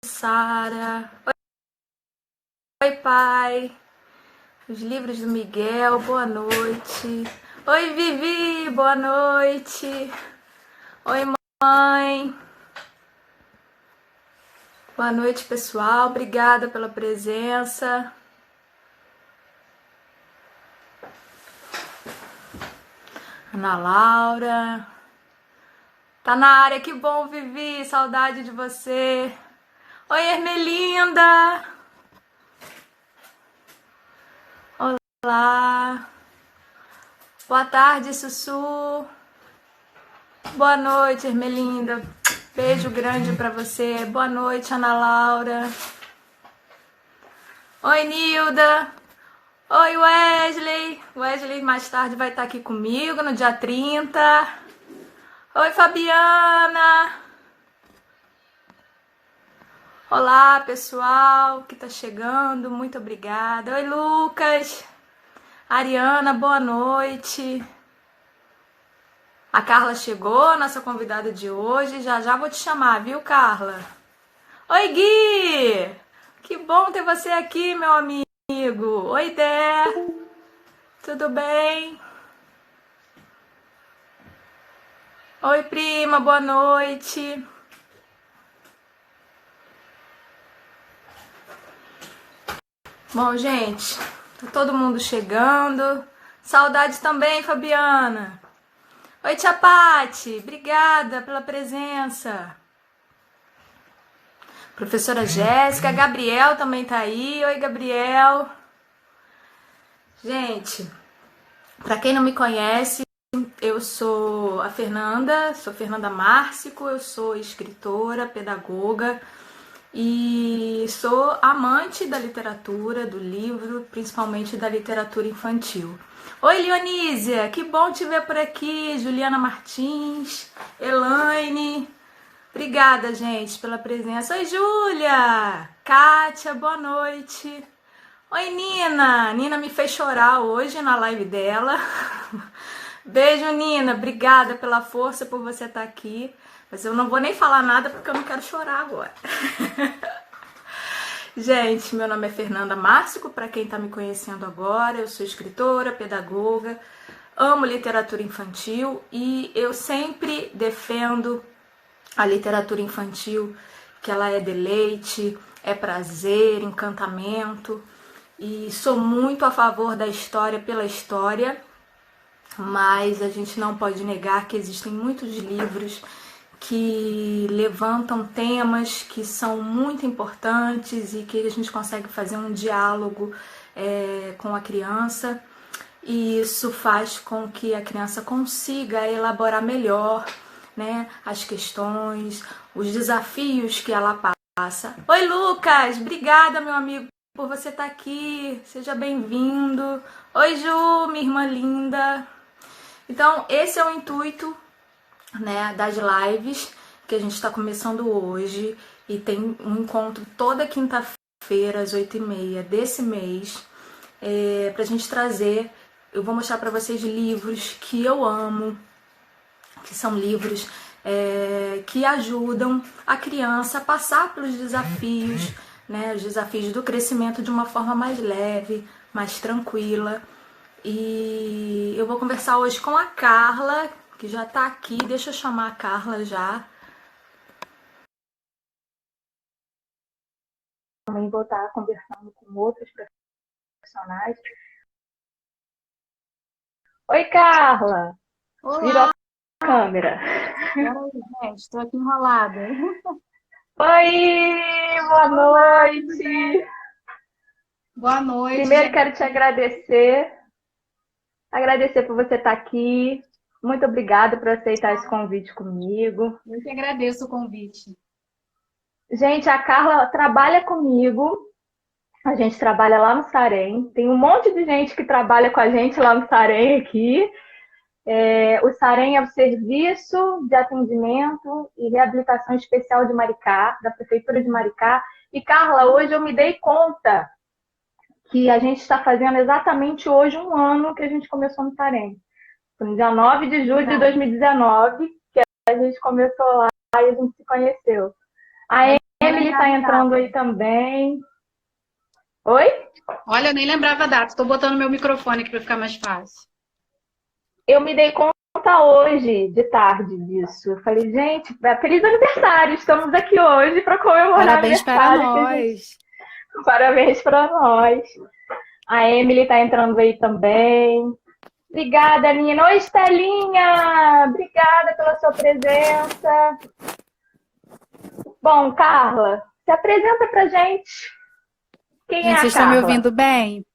Sara. Oi, pai. Os livros do Miguel, boa noite. Oi, Vivi, boa noite. Oi, mãe. Boa noite, pessoal. Obrigada pela presença. Ana Laura. Tá na área, que bom, Vivi. Saudade de você. Oi, Ermelinda. Olá. Boa tarde, Sussu. Boa noite, Ermelinda. Beijo grande pra você. Boa noite, Ana Laura. Oi, Nilda. Oi, Wesley. Wesley mais tarde vai estar aqui comigo no dia 30. Oi, Fabiana. Olá, pessoal que tá chegando. Muito obrigada. Oi, Lucas. Ariana, boa noite. A Carla chegou, nossa convidada de hoje. Já já vou te chamar, viu, Carla? Oi, Gui! Que bom ter você aqui, meu amigo. Oi, Dé. Tudo bem? Oi, prima, boa noite. Bom, gente, tá todo mundo chegando. Saudade também, Fabiana. Oi, tia Pati, obrigada pela presença. Professora Jéssica, Gabriel também tá aí. Oi, Gabriel. Gente, para quem não me conhece, eu sou a Fernanda, sou Fernanda Márcico, eu sou escritora, pedagoga e sou amante da literatura, do livro, principalmente da literatura infantil. Oi, Leonísia, que bom te ver por aqui. Juliana Martins, Elaine, obrigada, gente, pela presença. Oi, Júlia, Kátia, boa noite. Oi, Nina, Nina me fez chorar hoje na live dela. Beijo, Nina, obrigada pela força, por você estar aqui. Mas eu não vou nem falar nada porque eu não quero chorar agora. Gente, meu nome é Fernanda Márcico, para quem está me conhecendo agora, eu sou escritora, pedagoga, amo literatura infantil e eu sempre defendo a literatura infantil, que ela é deleite, é prazer, encantamento, e sou muito a favor da história pela história, mas a gente não pode negar que existem muitos livros que levantam temas que são muito importantes e que a gente consegue fazer um diálogo com a criança, e isso faz com que a criança consiga elaborar melhor, né, as questões, os desafios que ela passa. Oi, Lucas! Obrigada, meu amigo, por você estar aqui. Seja bem-vindo. Oi, Ju, minha irmã linda. Então, esse é o intuito, né, das lives que a gente está começando hoje, e tem um encontro toda quinta-feira às 8h30 desse mês, pra gente trazer. Eu vou mostrar para vocês livros que eu amo, que são livros que ajudam a criança a passar pelos desafios, né, os desafios do crescimento de uma forma mais leve, mais tranquila. E eu vou conversar hoje com a Carla, que já tá aqui. Deixa eu chamar a Carla já. Também vou estar conversando com outros profissionais. Oi, Carla! Olá! Virou a câmera. Peraí, gente, estou aqui enrolada. Oi, boa Olá, noite! boa noite, Primeiro gente. quero te agradecer por você estar aqui. Muito obrigada por aceitar esse convite comigo. Eu que agradeço o convite. Gente, a Carla trabalha comigo. A gente trabalha lá no Sarém. Tem um monte de gente que trabalha com a gente lá no Sarém aqui. O Sarém é o Serviço de Atendimento e Reabilitação Especial de Maricá, da Prefeitura de Maricá. E, Carla, hoje eu me dei conta que a gente está fazendo exatamente hoje um ano que a gente começou no Sarém. No dia 9 de julho de 2019, que a gente começou lá e a gente se conheceu. A nem Emily lembrava está a entrando data. aí também. Oi? Olha, eu nem lembrava a data. Estou botando meu microfone aqui para ficar mais fácil. Eu me dei conta hoje, de tarde, disso. Eu falei, gente, feliz aniversário! Estamos aqui hoje para comemorar o Parabéns para aniversário que a gente. nós. Parabéns para nós. A Emily está entrando aí também. Obrigada, Nina. Oi, Estelinha! Obrigada pela sua presença. Bom, Carla, se apresenta pra gente. Quem é Gente, a vocês estão me Carla? ouvindo bem?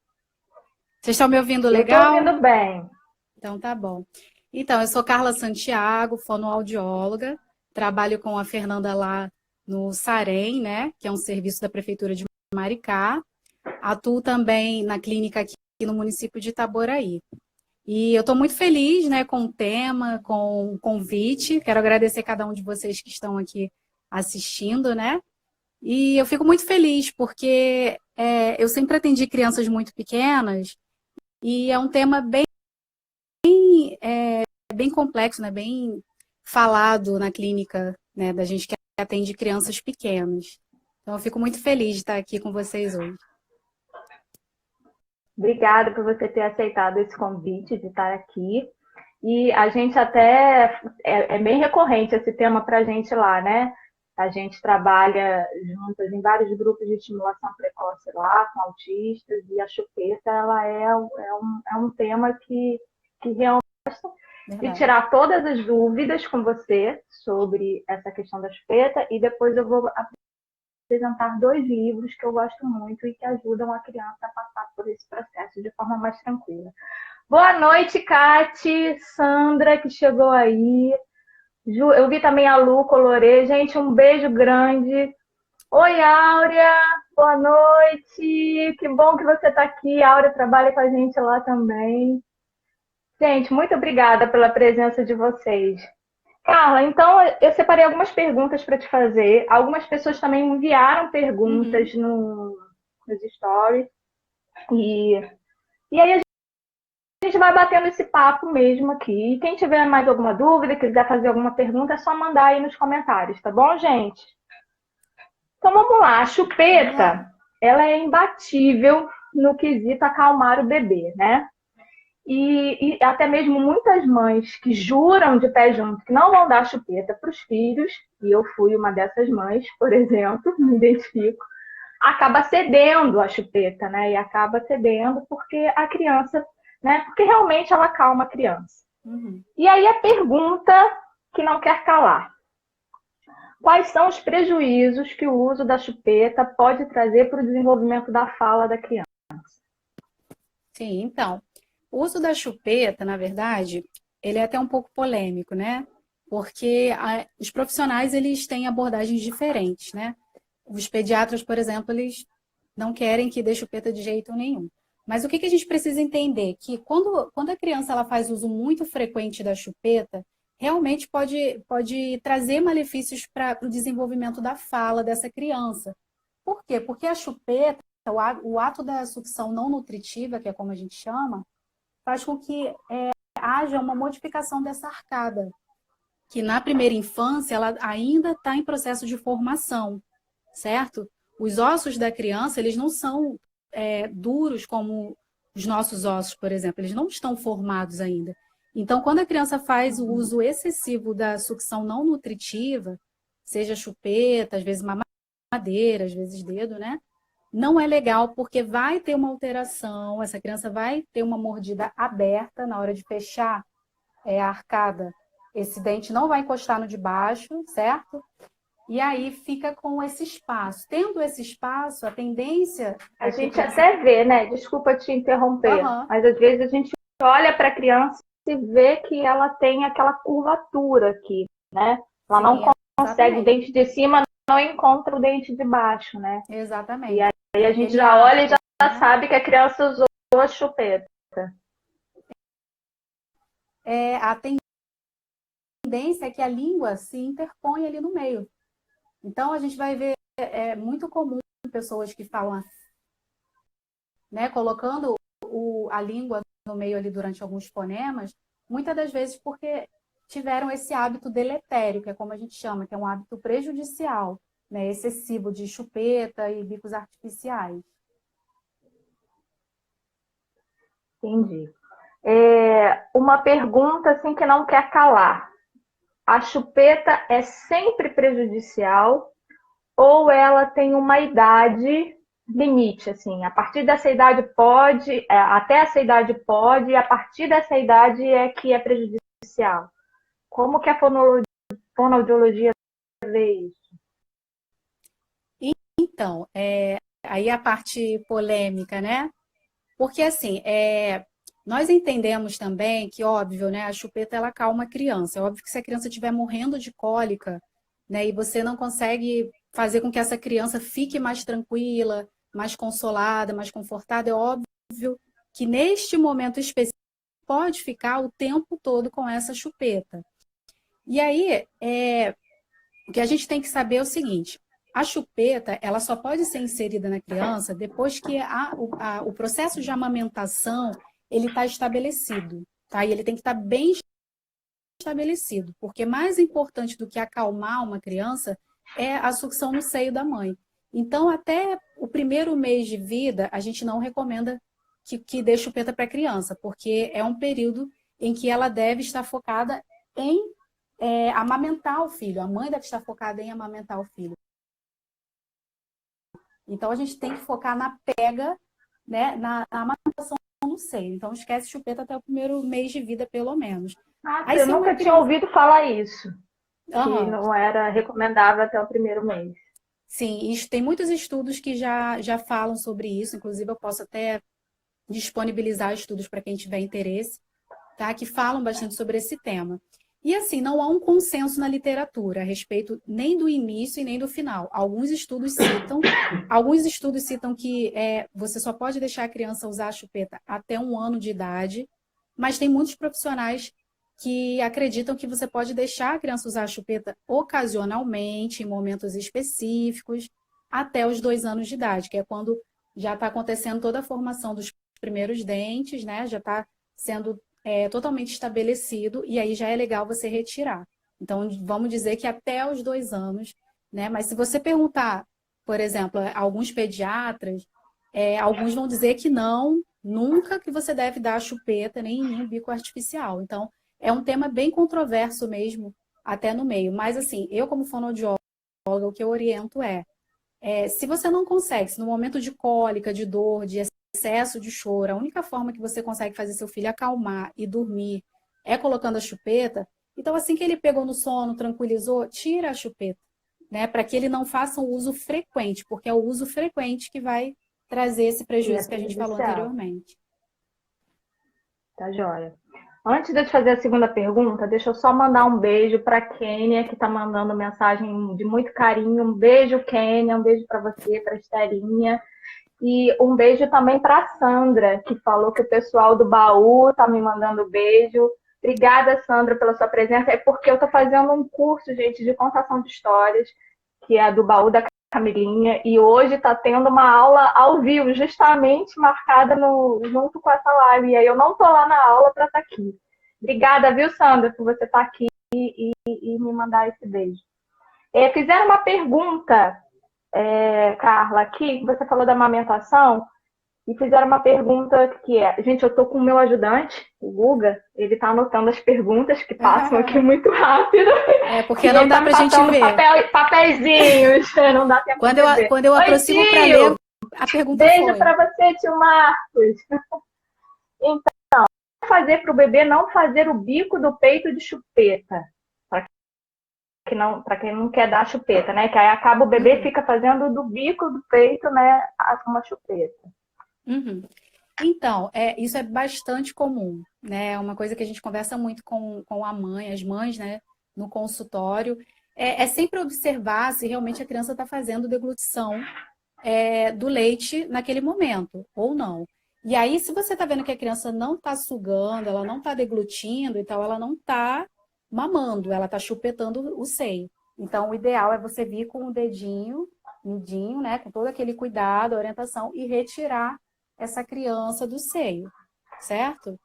Vocês estão me ouvindo Eu estou legal? ouvindo bem. Então tá bom. Então, eu sou Carla Santiago, fonoaudióloga. Trabalho com a Fernanda lá no Sarém, né? Que é um serviço da Prefeitura de Maricá. Atuo também na clínica aqui no município de Itaboraí. E eu estou muito feliz, né, com o tema, com o convite. Quero agradecer cada um de vocês que estão aqui assistindo, né? E eu fico muito feliz porque eu sempre atendi crianças muito pequenas e é um tema bem complexo, né? Bem falado na clínica, né? Da gente que atende crianças pequenas. Então eu fico muito feliz de estar aqui com vocês hoje. Obrigada por você ter aceitado esse convite de estar aqui. E a gente até é bem recorrente esse tema para a gente lá, né? A gente trabalha juntas em vários grupos de estimulação precoce lá, com autistas, e a chupeta ela é um tema que realmente de Verdade. tirar todas as dúvidas com você sobre essa questão da chupeta, e depois eu vou apresentar 2 livros que eu gosto muito e que ajudam a criança a passar por esse processo de forma mais tranquila. Boa noite, Cati, Sandra, que chegou aí. Ju, eu vi também a Lu Colorê. Gente, um beijo grande. Oi, Áurea, boa noite. Que bom que você está aqui. A Áurea trabalha com a gente lá também. Gente, muito obrigada pela presença de vocês. Carla, então eu separei algumas perguntas para te fazer. Algumas pessoas também enviaram Uhum. perguntas nos stories. E, e aí a gente vai batendo esse papo mesmo aqui. E quem tiver mais alguma dúvida, quiser fazer alguma pergunta, é só mandar aí nos comentários, tá bom, gente? Então vamos lá. A Vamos lá. chupeta, ela é imbatível no quesito acalmar o bebê, né? E até mesmo muitas mães que juram de pé junto que não vão dar chupeta para os filhos, e eu fui uma dessas mães, por exemplo, me identifico, acaba cedendo a chupeta, né? E acaba cedendo porque a criança, né? Porque realmente ela calma a criança. Uhum. E aí a pergunta que não quer calar: quais são os prejuízos que o uso da chupeta pode trazer para o desenvolvimento da fala da criança? Sim, então, o uso da chupeta, na verdade, ele é até um pouco polêmico, né? Porque os profissionais, eles têm abordagens diferentes, né? Os pediatras, por exemplo, eles não querem que dê chupeta de jeito nenhum. Mas o que a gente precisa entender? Que quando a criança ela faz uso muito frequente da chupeta, realmente pode trazer malefícios para o desenvolvimento da fala dessa criança. Por quê? Porque a chupeta, o ato da sucção não nutritiva, que é como a gente chama, faz com que haja uma modificação dessa arcada, que na primeira infância ela ainda está em processo de formação, certo? Os ossos da criança, eles não são duros como os nossos ossos, por exemplo, eles não estão formados ainda. Então, quando a criança faz o uso excessivo da sucção não nutritiva, seja chupeta, às vezes mamadeira, às vezes dedo, né? Não é legal porque vai ter uma alteração, essa criança vai ter uma mordida aberta na hora de fechar a arcada. Esse dente não vai encostar no de baixo, certo? E aí fica com esse espaço. Tendo esse espaço, a tendência A é que a gente criança... até vê, né? Desculpa te interromper, Uhum. mas às vezes a gente olha para a criança e vê que ela tem aquela curvatura aqui, né? Ela não Sim, consegue, o exatamente. dente de cima não encontra o dente de baixo, né? E Exatamente. aí a gente Aquele já olha e já arco, né? sabe que a criança usou a chupeta. A tendência é que a língua se interpõe ali no meio. Então, a gente vai ver, é muito comum pessoas que falam, né, colocando a língua no meio ali durante alguns fonemas, muitas das vezes porque tiveram esse hábito deletério, que é como a gente chama, que é um hábito prejudicial. né, excessivo de chupeta e bicos artificiais. Entendi. Uma pergunta assim que não quer calar. A chupeta é sempre prejudicial ou ela tem uma idade limite, assim, a partir dessa idade pode, até essa idade pode, e a partir dessa idade é que é prejudicial? Como que a fonoaudiologia vê isso? Então, aí a parte polêmica, né? Porque, assim, nós entendemos também que, óbvio, né, a chupeta, ela acalma a criança. É óbvio que se a criança estiver morrendo de cólica, né, e você não consegue fazer com que essa criança fique mais tranquila, mais consolada, mais confortada, é óbvio que neste momento específico pode ficar o tempo todo com essa chupeta. E aí, o que a gente tem que saber é o seguinte: a chupeta, ela só pode ser inserida na criança depois que o processo de amamentação ele está estabelecido, tá? E ele tem que estar bem estabelecido, porque mais importante do que acalmar uma criança é a sucção no seio da mãe. Então, até o primeiro mês de vida, a gente não recomenda que dê chupeta para a criança, porque é um período em que ela deve estar focada em amamentar o filho. A mãe deve estar focada em amamentar o filho. Então, a gente tem que focar na pega, né, na amamentação no seio. Então, esquece chupeta até o primeiro mês de vida, pelo menos. Ah, Aí, eu se uma nunca tinha criança... ouvido falar isso, que Uhum. não era recomendável até o primeiro mês. Sim, tem muitos estudos que já falam sobre isso, inclusive eu posso até disponibilizar estudos para quem tiver interesse, tá? Que falam bastante sobre esse tema. E assim, não há um consenso na literatura a respeito nem do início e nem do final. Alguns estudos citam que você só pode deixar a criança usar a chupeta até 1 ano de idade, mas tem muitos profissionais que acreditam que você pode deixar a criança usar a chupeta ocasionalmente, em momentos específicos, até os 2 anos de idade, que é quando já está acontecendo toda a formação dos primeiros dentes, né? Já está sendo totalmente estabelecido, e aí já é legal você retirar. Então, vamos dizer que até os 2 anos, né? Mas se você perguntar, por exemplo, a alguns pediatras, alguns vão dizer que não, nunca que você deve dar a chupeta, nem nenhum bico artificial. Então, é um tema bem controverso mesmo, até no meio. Mas, assim, eu como fonoaudióloga, o que eu oriento se você não consegue, se no momento de cólica, de dor, de excesso de choro, a única forma que você consegue fazer seu filho acalmar e dormir é colocando a chupeta, então assim que ele pegou no sono, tranquilizou, tira a chupeta, né? Para que ele não faça um uso frequente, porque é o uso frequente que vai trazer esse E é prejuízo que a gente falou prejudicial. anteriormente. Tá joia. Antes de eu te fazer a segunda pergunta, deixa eu só mandar um beijo para a Kênia, que está mandando mensagem de muito carinho. Um beijo, Kênia, um beijo para você, para a Estelinha. E um beijo também para a Sandra, que falou que o pessoal do baú está me mandando beijo. Obrigada, Sandra, pela sua presença. É porque eu estou fazendo um curso, gente, de contação de histórias, que é do baú da Camilinha, e hoje está tendo uma aula ao vivo, justamente marcada junto com essa live. E aí eu não estou lá na aula para estar aqui. Obrigada, viu, Sandra, por você estar aqui e me mandar esse beijo. Fizeram uma pergunta, Carla, aqui, você falou da amamentação, e fizeram uma pergunta que gente, eu tô com o meu ajudante, o Guga, ele tá anotando as perguntas que passam aqui muito rápido. Porque não dá pra gente ver. Papeizinhos, não dá tempo de ver. Quando eu aproximo para ler, a pergunta beijo foi. para você, tio Marcos. Então, fazer para o bebê não fazer o bico do peito de chupeta. Para quem não quer dar chupeta, né? Que aí acaba o bebê fica fazendo do bico do peito, né, uma chupeta. Uhum. Então, isso é bastante comum, né? É uma coisa que a gente conversa muito com a mãe, as mães, né, no consultório. É sempre observar se realmente a criança está fazendo deglutição do leite naquele momento, ou não. E aí, se você está vendo que a criança não está sugando, ela não está deglutindo, então ela não está mamando, ela está chupetando o seio. Então, o ideal é você vir com o mindinho, né, com todo aquele cuidado, orientação, e retirar essa criança do seio, certo?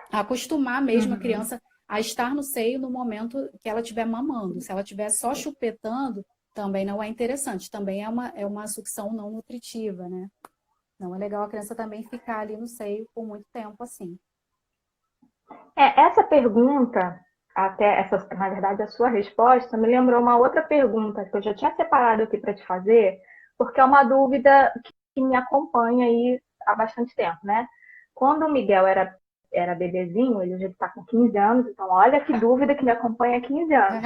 Acostumar mesmo a criança a estar no seio no momento que ela estiver mamando. Se ela estiver só chupetando, também não é interessante. Também é uma sucção não nutritiva, né? Não é legal a criança também ficar ali no seio por muito tempo assim. Essa pergunta, até essa, na verdade, a sua resposta, me lembrou uma outra pergunta que eu já tinha separado aqui para te fazer, porque é uma dúvida que me acompanha aí há bastante tempo, né? Quando o Miguel era bebezinho, ele já está com 15 anos, então olha que dúvida que me acompanha há 15 anos.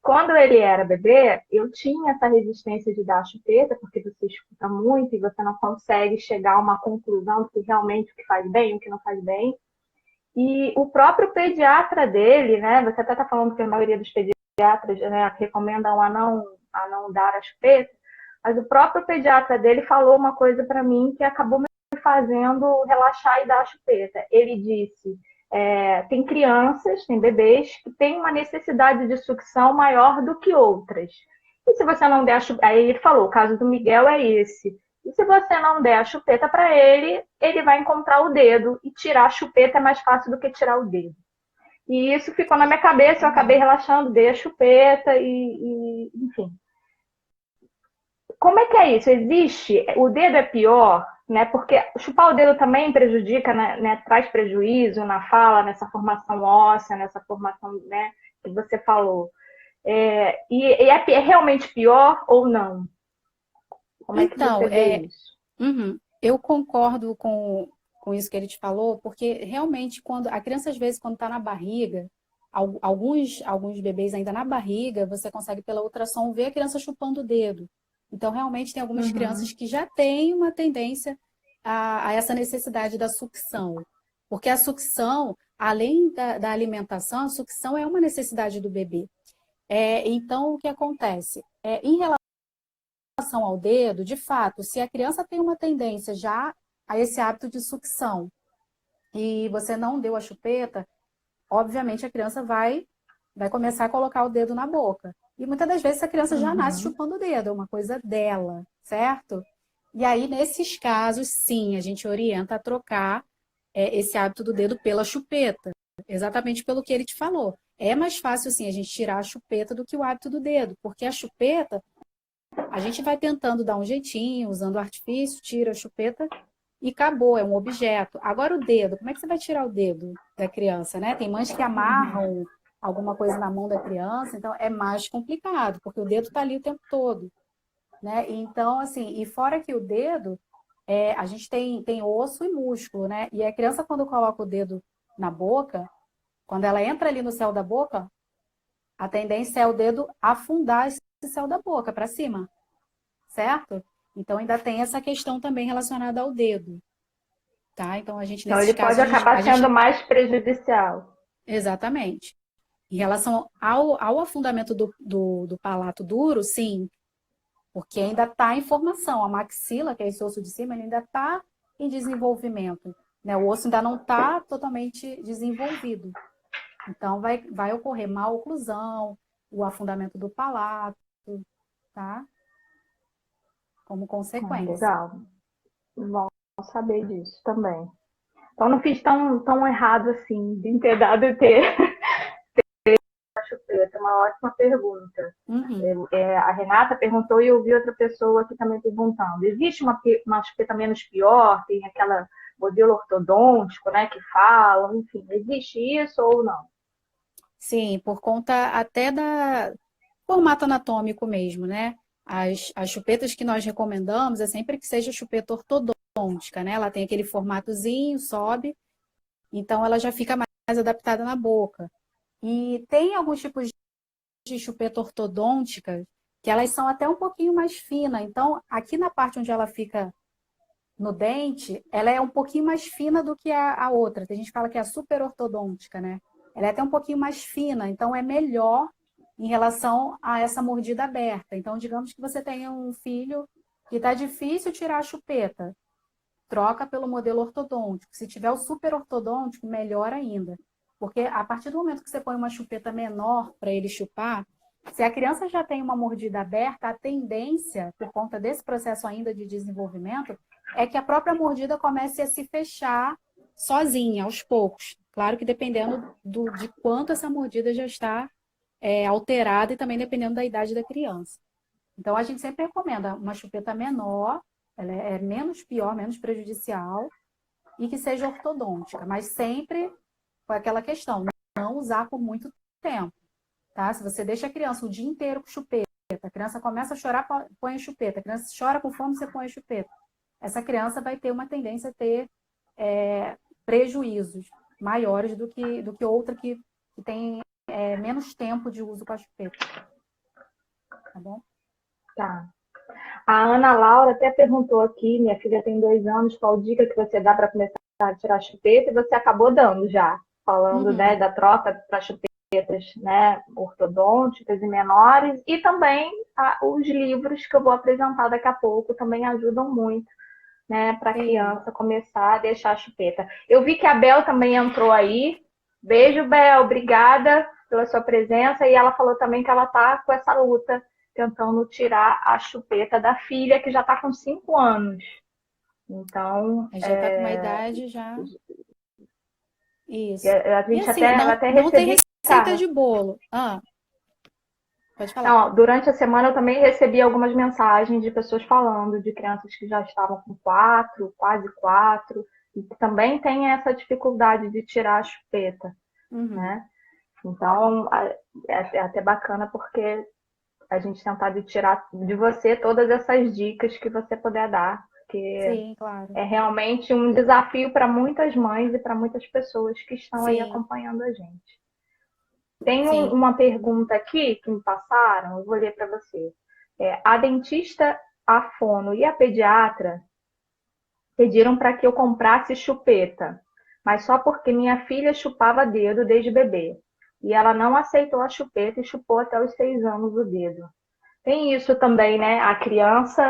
Quando ele era bebê, eu tinha essa resistência de dar a chupeta, porque você escuta muito e você não consegue chegar a uma conclusão do que realmente o que faz bem, o que não faz bem. E o próprio pediatra dele, né? Você até está falando que a maioria dos pediatras, né, recomendam a não dar a chupeta, mas o próprio pediatra dele falou uma coisa para mim que acabou me fazendo relaxar e dar a chupeta. Ele disse: tem crianças, tem bebês que têm uma necessidade de sucção maior do que outras. E se você não der a chupeta, aí ele falou, o caso do Miguel é esse. E se você não der a chupeta para ele, ele vai encontrar o dedo. E tirar a chupeta é mais fácil do que tirar o dedo. E isso ficou na minha cabeça, eu acabei relaxando, dei a chupeta enfim. Como é que é isso? Existe? O dedo é pior, né? Porque chupar o dedo também prejudica, né? Traz prejuízo na fala, nessa formação óssea, nessa formação, né, que você falou. É realmente pior ou não? Como é que Então, você vê isso? eu concordo com isso que ele te falou, porque realmente quando a criança, às vezes, quando está na barriga, alguns bebês ainda na barriga, você consegue pela ultrassom ver a criança chupando o dedo. Então, realmente, tem algumas crianças que já têm uma tendência a essa necessidade da sucção. Porque a sucção, além da alimentação, a sucção é uma necessidade do bebê. Então, o que acontece? Em relação ao dedo, de fato, se a criança tem uma tendência já a esse hábito de sucção e você não deu a chupeta, obviamente a criança vai começar a colocar o dedo na boca. E muitas das vezes a criança já nasce chupando o dedo, é uma coisa dela, certo? E aí, nesses casos, sim, a gente orienta a trocar esse hábito do dedo pela chupeta, exatamente pelo que ele te falou. É mais fácil, sim, a gente tirar a chupeta do que o hábito do dedo, porque a chupeta, a gente vai tentando dar um jeitinho, usando artifício, tira a chupeta e acabou, é um objeto. Agora o dedo, como é que você vai tirar o dedo da criança, né? Tem mães que amarram alguma coisa na mão da criança, então é mais complicado, porque o dedo está ali o tempo todo, né? Então, assim, e fora que o dedo, a gente tem osso e músculo, né? E a criança, quando coloca o dedo na boca, quando ela entra ali no céu da boca, a tendência é o dedo afundar esse céu da boca para cima, certo? Então, ainda tem essa questão também relacionada ao dedo, tá? Então, a gente, Então, nesses ele pode casos, acabar sendo mais prejudicial. Exatamente. Em relação ao afundamento do palato duro, sim, porque ainda está em formação. A maxila, que é esse osso de cima, ele ainda está em desenvolvimento, né? O osso ainda não está totalmente desenvolvido. Então, vai ocorrer má oclusão, o afundamento do palato, tá? Como consequência. Legal. Bom saber disso também. Então, não fiz tão errado assim, de ter dado e ter a chupeta. É uma ótima pergunta. A Renata perguntou e eu vi outra pessoa aqui também perguntando. Existe uma chupeta menos pior? Tem aquela modelo ortodôntico, né, que falam, enfim, existe isso ou não? Sim, por conta até da formato anatômico mesmo, né? As chupetas que nós recomendamos é sempre que seja chupeta ortodôntica, né? Ela tem aquele formatozinho, sobe, então ela já fica mais adaptada na boca. E tem alguns tipos de chupeta ortodôntica que elas são até um pouquinho mais finas. Então, aqui na parte onde ela fica no dente, ela é um pouquinho mais fina do que a outra. Tem gente que fala que é a super ortodôntica, né? Ela é até um pouquinho mais fina, então é melhor em relação a essa mordida aberta. Então, digamos que você tenha um filho que está difícil tirar a chupeta, troca pelo modelo ortodôntico. Se tiver o super ortodôntico, melhor ainda. Porque a partir do momento que você põe uma chupeta menor para ele chupar, se a criança já tem uma mordida aberta, a tendência, por conta desse processo ainda de desenvolvimento, é que a própria mordida comece a se fechar sozinha, aos poucos. Claro que dependendo de quanto essa mordida já está alterada e também dependendo da idade da criança. Então, a gente sempre recomenda uma chupeta menor, ela é menos pior, menos prejudicial, e que seja ortodôntica, mas sempre com aquela questão, não usar por muito tempo, tá? Se você deixa a criança o dia inteiro com chupeta, a criança começa a chorar, põe a chupeta, a criança chora com fome, você põe a chupeta. Essa criança vai ter uma tendência a ter prejuízos maiores do que outra que tem menos tempo de uso com a chupeta. Tá bom? Tá. A Ana Laura até perguntou aqui, minha filha tem 2 anos, qual dica que você dá para começar a tirar a chupeta? E você acabou dando já, falando né, da troca para chupetas né, ortodônticas e menores. E também os livros que eu vou apresentar daqui a pouco também ajudam muito né, para a criança começar a deixar a chupeta. Eu vi que a Bel também entrou aí. Beijo, Bel. Obrigada pela sua presença. E ela falou também que ela está com essa luta, tentando tirar a chupeta da filha, que já está com 5 anos. Então... Já está com uma idade, já... Isso. A gente e assim, até não tem receita de bolo. Pode falar. Não, durante a semana eu também recebi algumas mensagens de pessoas falando de crianças que já estavam com 4, quase 4, e que também têm essa dificuldade de tirar a chupeta, né? Então, é até bacana porque a gente tentar de tirar de você todas essas dicas que você puder dar, porque sim, claro. é realmente um desafio para muitas mães e para muitas pessoas que estão aí acompanhando a gente. Tem uma pergunta aqui que me passaram, eu vou ler para você. A dentista, a fono e a pediatra pediram para que eu comprasse chupeta, mas só porque minha filha chupava dedo desde bebê. E ela não aceitou a chupeta e chupou até os 6 anos o dedo. Tem isso também, né? A criança,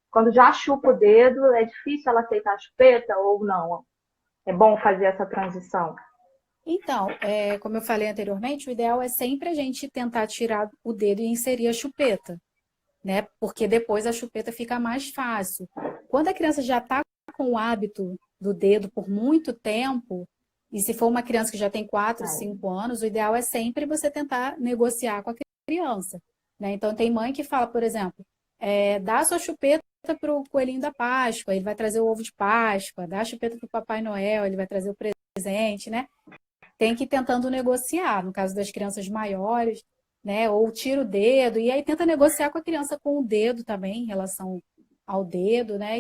quando já chupa o dedo, é difícil ela aceitar a chupeta ou não? É bom fazer essa transição? Então, como eu falei anteriormente, o ideal é sempre a gente tentar tirar o dedo e inserir a chupeta, né? Porque depois a chupeta fica mais fácil. Quando a criança já está com o hábito do dedo por muito tempo, e se for uma criança que já tem 4, 5 anos, o ideal é sempre você tentar negociar com a criança, né? Então, tem mãe que fala, por exemplo, dá a sua chupeta para o coelhinho da Páscoa, ele vai trazer o ovo de Páscoa, dá a chupeta para o Papai Noel, ele vai trazer o presente, né? Tem que ir tentando negociar, no caso das crianças maiores, né? Ou tira o dedo, e aí tenta negociar com a criança com o dedo também, em relação ao dedo, né?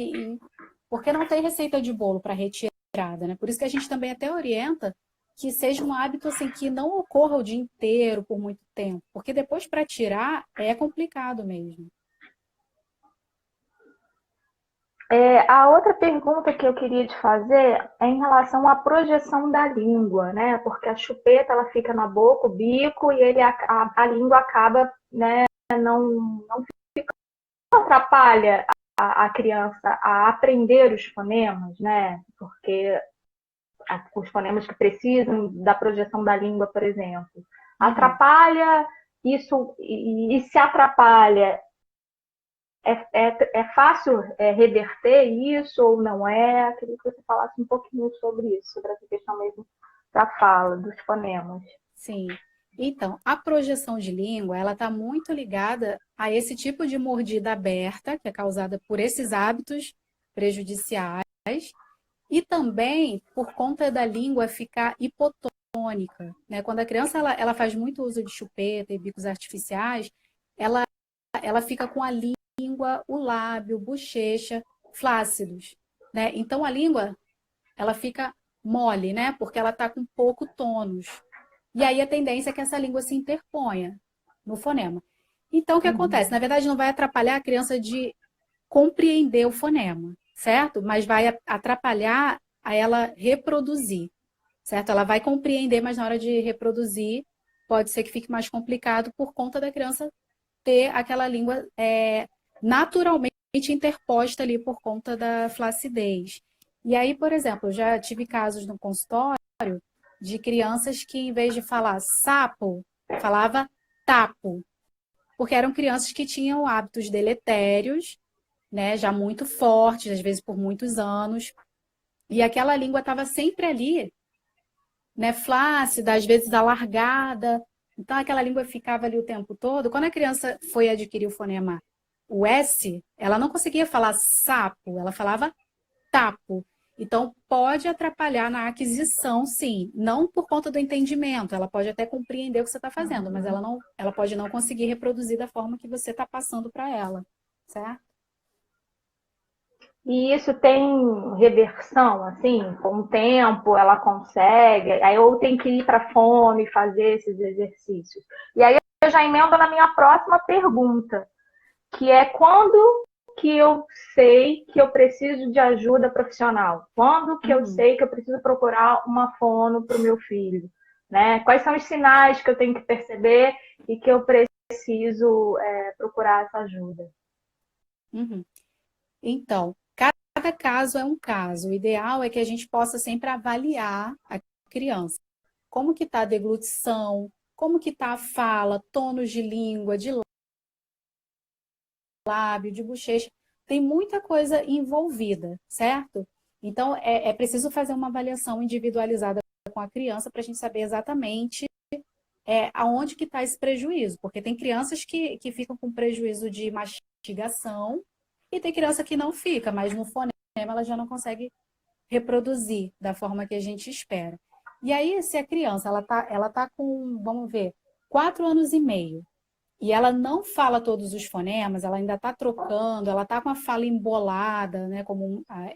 Porque não tem receita de bolo para retirada, né? Por isso que a gente também até orienta que seja um hábito assim que não ocorra o dia inteiro por muito tempo, porque depois para tirar é complicado mesmo. A outra pergunta que eu queria te fazer é em relação à projeção da língua, né? Porque a chupeta ela fica na boca, o bico, e a língua acaba, né? Não fica, não atrapalha a criança a aprender os fonemas, né? Porque os fonemas que precisam da projeção da língua, por exemplo, atrapalha isso e se atrapalha. É fácil reverter isso ou não é? Queria que você falasse um pouquinho sobre isso, sobre essa questão mesmo da fala, dos fonemas. Sim. Então, a projeção de língua, ela está muito ligada a esse tipo de mordida aberta, que é causada por esses hábitos prejudiciais, e também por conta da língua ficar hipotônica, né? Quando a criança ela faz muito uso de chupeta e bicos artificiais, ela fica com a língua, o lábio, bochecha, flácidos, né? Então a língua ela fica mole, né? Porque ela está com pouco tônus. E aí a tendência é que essa língua se interponha no fonema. Então o que acontece? Na verdade não vai atrapalhar a criança de compreender o fonema, certo? Mas vai atrapalhar a ela reproduzir, certo? Ela vai compreender, mas na hora de reproduzir pode ser que fique mais complicado por conta da criança ter aquela língua naturalmente interposta ali por conta da flacidez. E aí, por exemplo, eu já tive casos no consultório de crianças que, em vez de falar sapo, falava tapo, porque eram crianças que tinham hábitos deletérios, né, já muito fortes, às vezes por muitos anos, e aquela língua estava sempre ali, né, flácida, às vezes alargada, Então, aquela língua ficava ali o tempo todo. Quando a criança foi adquirir o fonema, o S, ela não conseguia falar sapo, ela falava tapo. Então, pode atrapalhar na aquisição, sim. Não por conta do entendimento. Ela pode até compreender o que você está fazendo, mas ela pode não conseguir reproduzir da forma que você está passando para ela, certo? E isso tem reversão, assim, com o tempo ela consegue, aí eu tenho que ir para a fono e fazer esses exercícios. E aí eu já emendo na minha próxima pergunta, que é quando que eu sei que eu preciso de ajuda profissional? Quando que eu sei que eu preciso procurar uma fono para o meu filho? Né? Quais são os sinais que eu tenho que perceber e que eu preciso procurar essa ajuda? Uhum. Então, cada caso é um caso. O ideal é que a gente possa sempre avaliar a criança. Como que está a deglutição, como que está a fala, tonos de língua, de lábio, de bochecha. Tem muita coisa envolvida, certo? Então, é preciso fazer uma avaliação individualizada com a criança para a gente saber exatamente aonde que está esse prejuízo. Porque tem crianças que ficam com prejuízo de mastigação e tem criança que não fica, mas no fonema ela já não consegue reproduzir da forma que a gente espera. E aí, se a criança ela tá com, vamos ver, 4 anos e meio, e ela não fala todos os fonemas, ela ainda está trocando, ela está com a fala embolada, né?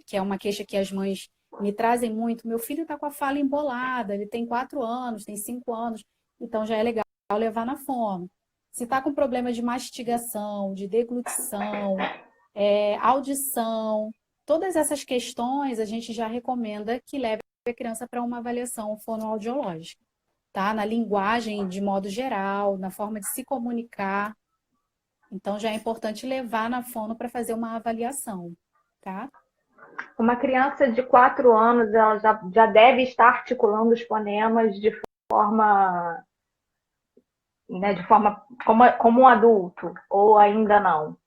Que é uma queixa que as mães me trazem muito. Meu filho está com a fala embolada, ele tem 4 anos, tem 5 anos, então já é legal levar na fono. Se está com problema de mastigação, de deglutição, audição, todas essas questões a gente já recomenda que leve a criança para uma avaliação fonoaudiológica, tá? Na linguagem de modo geral, na forma de se comunicar. Então já é importante levar na fono para fazer uma avaliação, tá? Uma criança de 4 anos, ela já deve estar articulando os fonemas forma, de forma como um adulto, ou ainda não?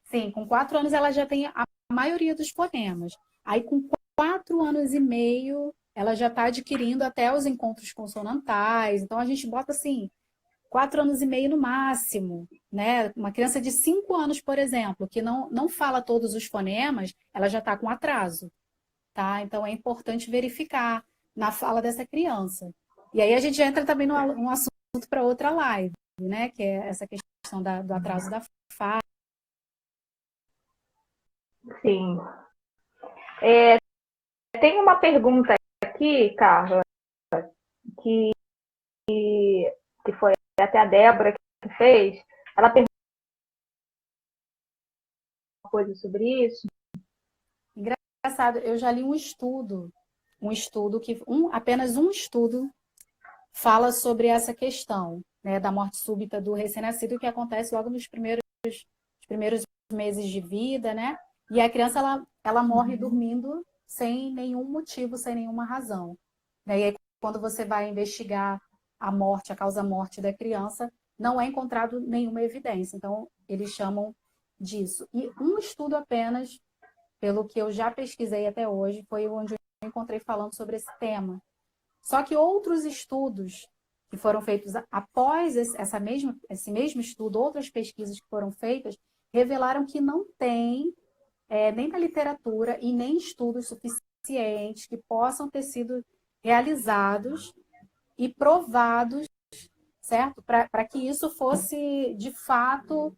Sim, com 4 anos ela já tem a maioria dos fonemas. Aí com 4 anos e meio ela já está adquirindo até os encontros consonantais. Então a gente bota assim, 4 anos e meio no máximo, né? Uma criança de 5 anos, por exemplo, que não fala todos os fonemas, ela já está com atraso, tá? Então é importante verificar na fala dessa criança. E aí a gente entra também num assunto para outra live, né? Que é essa questão do atraso da fala. Sim. Tem uma pergunta aqui, Carla, que foi até a Débora que fez. Ela perguntou uma coisa sobre isso. Engraçado, eu já li um estudo apenas um estudo fala sobre essa questão, né, da morte súbita do recém-nascido, que acontece logo nos primeiros meses de vida, né? E a criança ela morre dormindo sem nenhum motivo, sem nenhuma razão. Né? E aí, quando você vai investigar a causa-morte da criança, não é encontrado nenhuma evidência. Então, eles chamam disso. E um estudo apenas, pelo que eu já pesquisei até hoje, foi onde eu encontrei falando sobre esse tema. Só que outros estudos que foram feitos após esse mesmo estudo, outras pesquisas que foram feitas, revelaram que não tem nem na literatura e nem estudos suficientes que possam ter sido realizados e provados, certo? Para que isso fosse, de fato,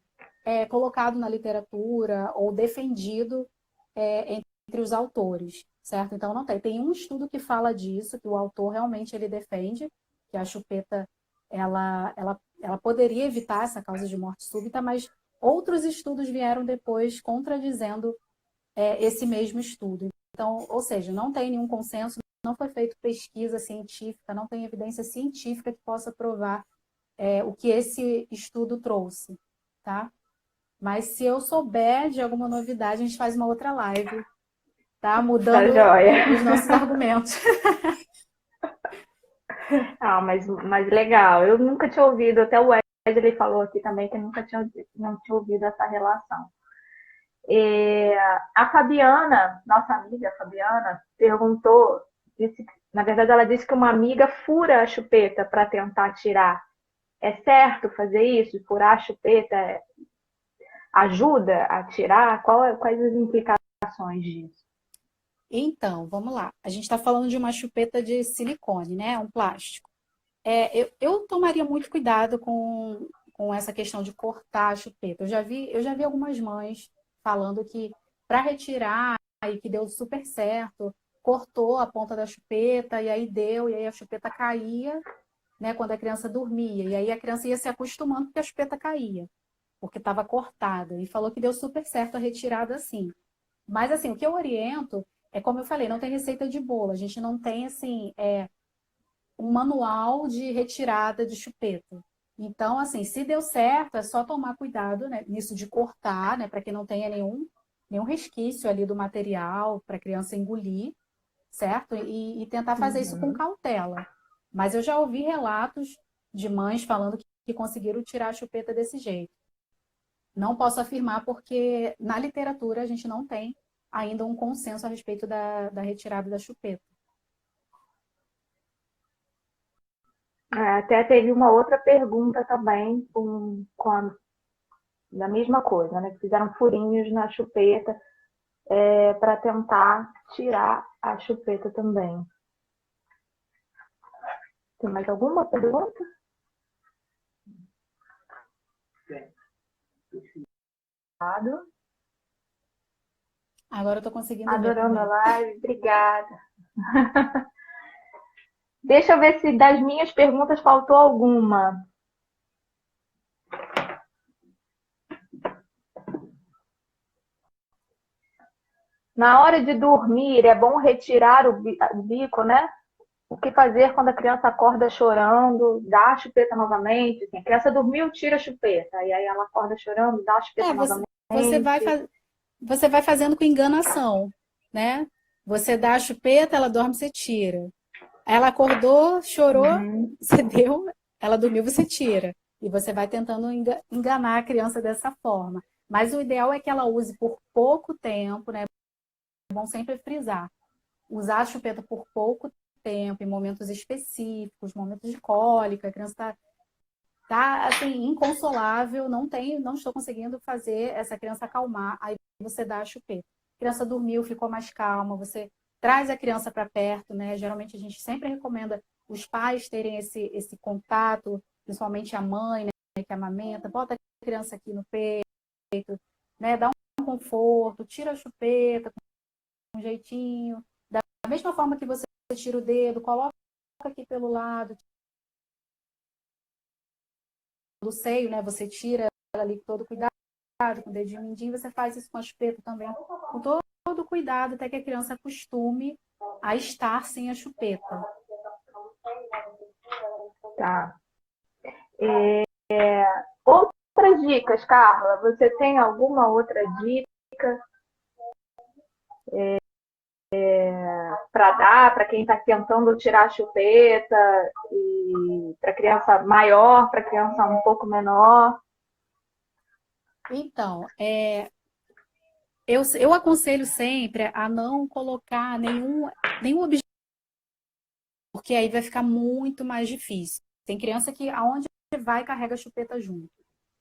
colocado na literatura ou defendido entre os autores, certo? Então, não tem. Tem um estudo que fala disso, que o autor realmente ele defende, que a chupeta ela poderia evitar essa causa de morte súbita, mas outros estudos vieram depois contradizendo esse mesmo estudo. Então, ou seja, não tem nenhum consenso, não foi feita pesquisa científica, não tem evidência científica que possa provar o que esse estudo trouxe, tá? Mas se eu souber de alguma novidade, a gente faz uma outra live, tá? Mudando os nossos argumentos. Mas legal. Eu nunca tinha ouvido, até o Wesley falou aqui também que não tinha ouvido essa relação. A Fabiana, nossa amiga Fabiana, perguntou, na verdade ela disse que uma amiga fura a chupeta para tentar tirar. É certo fazer isso? Furar a chupeta ajuda a tirar? Quais as implicações disso? Então, vamos lá. A gente está falando de uma chupeta de silicone, né? Um plástico. Eu tomaria muito cuidado com essa questão de cortar a chupeta. Eu já vi algumas mães falando que para retirar e que deu super certo, cortou a ponta da chupeta e aí a chupeta caía, né, quando a criança dormia. E aí a criança ia se acostumando porque a chupeta caía, porque estava cortada. E falou que deu super certo a retirada assim. Mas assim, o que eu oriento é, como eu falei, não tem receita de bolo. A gente não tem assim, um manual de retirada de chupeta. Então, assim, se deu certo, é só tomar cuidado, né, nisso de cortar, né, para que não tenha nenhum resquício ali do material para a criança engolir, certo? E tentar fazer isso com cautela. Mas eu já ouvi relatos de mães falando que conseguiram tirar a chupeta desse jeito. Não posso afirmar porque na literatura a gente não tem ainda um consenso a respeito da retirada da chupeta. Até teve uma outra pergunta também da mesma coisa, né? Fizeram furinhos na chupeta para tentar tirar a chupeta também. Tem mais alguma pergunta? Agora eu estou conseguindo ver Adorando a também. live, obrigada. Deixa eu ver se das minhas perguntas faltou alguma. Na hora de dormir, é bom retirar o bico, né? O que fazer quando a criança acorda chorando? Dá a chupeta novamente? Assim, a criança dormiu, tira a chupeta. E aí ela acorda chorando, dá a chupeta Você, novamente. você vai fazendo com enganação, né? Você dá a chupeta, ela dorme, você tira. Ela acordou, chorou, Uhum. você deu, ela dormiu, você tira. E você vai tentando enganar a criança dessa forma. Mas o ideal é que ela use por pouco tempo, né? É bom sempre frisar. Usar a chupeta por pouco tempo, em momentos específicos, momentos de cólica, a criança tá assim, inconsolável, não estou conseguindo fazer essa criança acalmar, aí você dá a chupeta. A criança dormiu, ficou mais calma, você traz a criança para perto, né? Geralmente a gente sempre recomenda os pais terem esse contato, principalmente a mãe, né, que amamenta, bota a criança aqui no peito, né? Dá um conforto, tira a chupeta com um jeitinho, da mesma forma que você tira o dedo, coloca aqui pelo lado, do seio, né? Você tira ela ali com todo cuidado, com o dedinho mindinho, você faz isso com a chupeta também, com todo cuidado, até que a criança acostume a estar sem a chupeta. Tá. Outras dicas, Carla? Você tem alguma outra dica para dar para quem está tentando tirar a chupeta e para criança maior, para criança um pouco menor? Então, eu aconselho sempre a não colocar nenhum objeto, porque aí vai ficar muito mais difícil. Tem criança que aonde vai carrega a chupeta junto.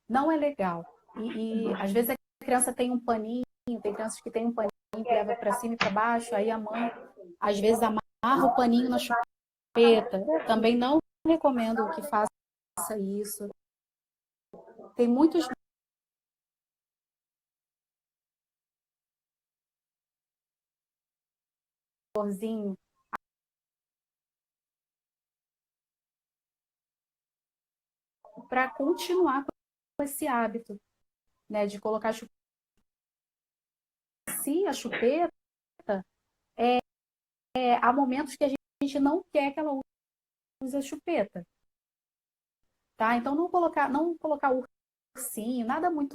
Não é legal. E às vezes a criança tem um paninho, tem crianças que tem um paninho que leva para cima e para baixo, aí a mãe às vezes amarra o paninho na chupeta. Também não recomendo que faça isso. Tem muitos dorzinho para continuar com esse hábito, né, de colocar a chupeta. Se a chupeta, há momentos que a gente não quer que ela use a chupeta, tá? Então não colocar ursinho, nada muito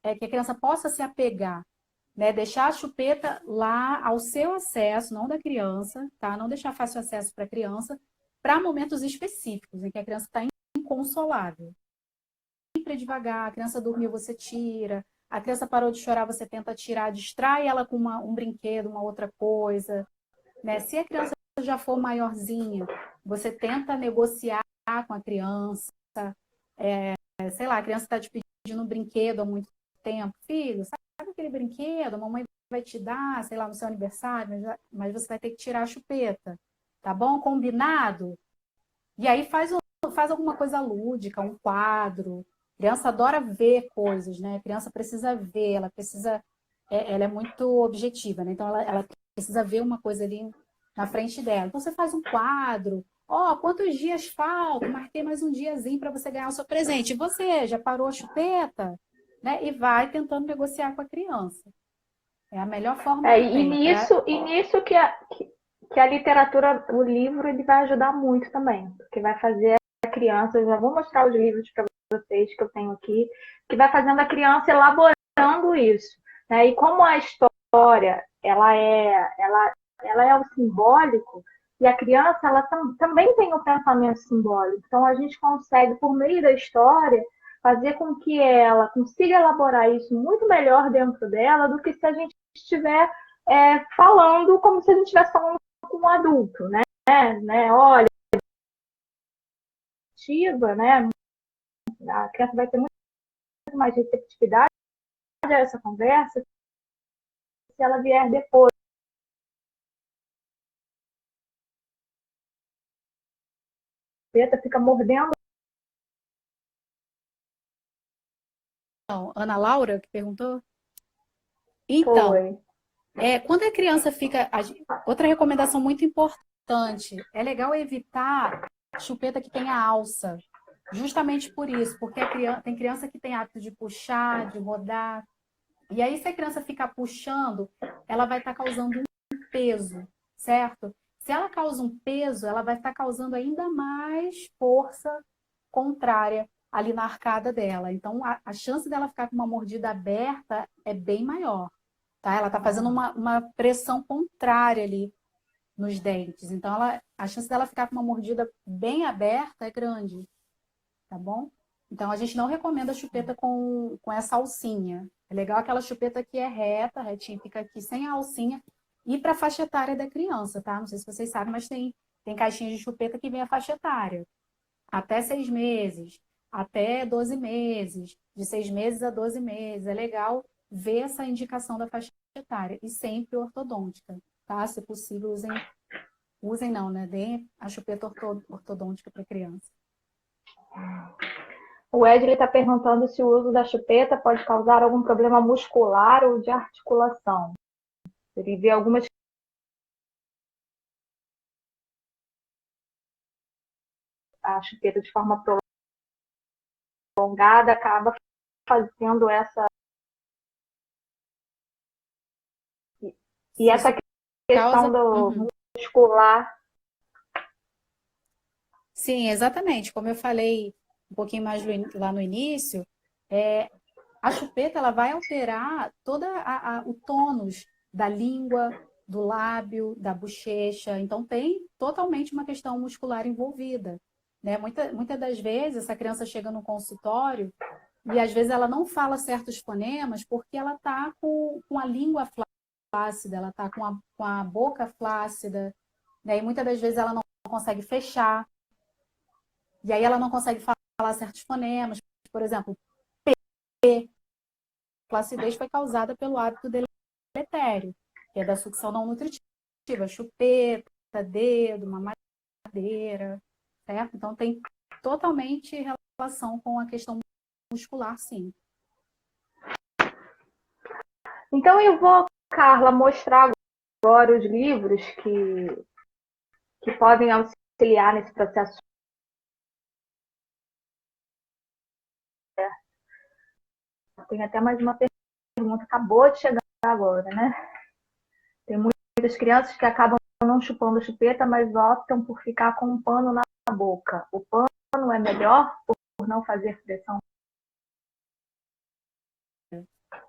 que a criança possa se apegar, né? Deixar a chupeta lá ao seu acesso, não da criança, tá? Não deixar fácil acesso para a criança, para momentos específicos em que a criança está inconsolável. Sempre devagar, a criança dormiu, você tira, a criança parou de chorar, você tenta tirar, distrai ela com um brinquedo, uma outra coisa, né? Se a criança já for maiorzinha, você tenta negociar com a criança, sei lá, a criança está te pedindo um brinquedo há muito tempo. Filho, sabe aquele brinquedo? A mamãe vai te dar, sei lá, no seu aniversário, mas você vai ter que tirar a chupeta. Tá bom? Combinado? E aí faz alguma coisa lúdica, um quadro. A criança adora ver coisas, né? A criança precisa ver, ela é muito objetiva, né? Então ela precisa ver uma coisa ali na frente dela. Então você faz um quadro. Ó, quantos dias faltam? Marquei mais um diazinho para você ganhar o seu presente. E você já parou a chupeta? Né? E vai tentando negociar com a criança. É a melhor forma que E tem. nisso que a literatura, o livro, ele vai ajudar muito também, porque vai fazer a criança, eu já vou mostrar os livros para vocês que eu tenho aqui, que vai fazendo a criança elaborando isso, né? E como a história, ela é o simbólico, e a criança, ela também tem o pensamento simbólico, então a gente consegue, por meio da história, fazer com que ela consiga elaborar isso muito melhor dentro dela do que se a gente estiver falando como se a gente estivesse falando com um adulto, né? Olha, né? A criança vai ter muito mais receptividade a essa conversa se ela vier depois. Fica mordendo. Então, Ana Laura, que perguntou? Então, Foi. quando a criança fica... Outra recomendação muito importante, é legal evitar chupeta que tenha alça. Justamente por isso, porque tem criança que tem hábito de puxar, de rodar. E aí, se a criança ficar puxando, ela vai estar causando um peso, certo? Se ela causa um peso, ela vai estar causando ainda mais força contrária ali na arcada dela. Então, a chance dela ficar com uma mordida aberta é bem maior, tá? Ela está fazendo uma pressão contrária ali nos dentes. Então, a chance dela ficar com uma mordida bem aberta é grande, tá bom? Então, a gente não recomenda chupeta com essa alcinha. É legal aquela chupeta que é reta, retinha, fica aqui sem a alcinha. E para a faixa etária da criança, tá? Não sei se vocês sabem, mas tem caixinhas de chupeta que vem a faixa etária. Até 6 meses, até 12 meses, de 6 meses a 12 meses. É legal ver essa indicação da faixa etária. E sempre ortodôntica, tá? Se possível, usem não, né? Deem a chupeta ortodôntica para criança. O Wesley está perguntando se o uso da chupeta pode causar algum problema muscular ou de articulação. Ele vê algumas a chupeta de forma prolongada acaba fazendo essa e essa questão do muscular. Sim, exatamente. Como eu falei um pouquinho mais lá no início, a chupeta ela vai alterar todo o tônus da língua, do lábio, da bochecha. Então, tem totalmente uma questão muscular envolvida, né? Muitas das vezes, essa criança chega no consultório e, às vezes, ela não fala certos fonemas porque ela está com a língua flácida, ela está com a boca flácida, né? E muitas das vezes ela não consegue fechar. E aí ela não consegue falar certos fonemas. Por exemplo, P. Flacidez foi causada pelo hábito deletério, que é da sucção não nutritiva. Chupeta, dedo, mamadeira, certo? Então tem totalmente relação com a questão muscular, sim. Então eu vou, Carla, mostrar agora os livros que podem auxiliar nesse processo. Tem até mais uma pergunta, acabou de chegar agora, né? Tem muitas crianças que acabam não chupando chupeta, mas optam por ficar com um pano na boca. O pano é melhor por não fazer pressão?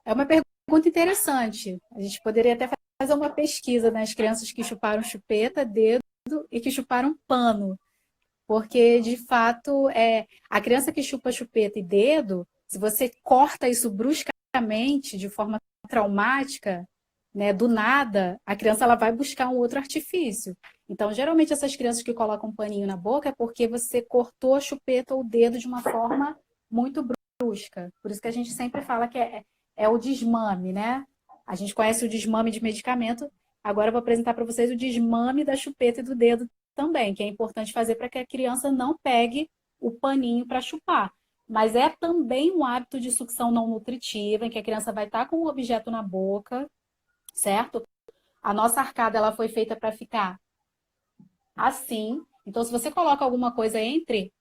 É uma pergunta interessante. A gente poderia até fazer uma pesquisa nas crianças que chuparam chupeta, dedo e que chuparam pano. Porque, de fato, a criança que chupa chupeta e dedo, se você corta isso bruscamente, de forma traumática, né, do nada, a criança ela vai buscar um outro artifício. Então, geralmente, essas crianças que colocam um paninho na boca é porque você cortou a chupeta ou o dedo de uma forma muito brusca. Por isso que a gente sempre fala que é o desmame, né? A gente conhece o desmame de medicamento, agora eu vou apresentar para vocês o desmame da chupeta e do dedo também, que é importante fazer para que a criança não pegue o paninho para chupar. Mas é também um hábito de sucção não nutritiva, em que a criança vai estar com o objeto na boca, certo? A nossa arcada ela foi feita para ficar assim. Então, se você coloca alguma coisa entre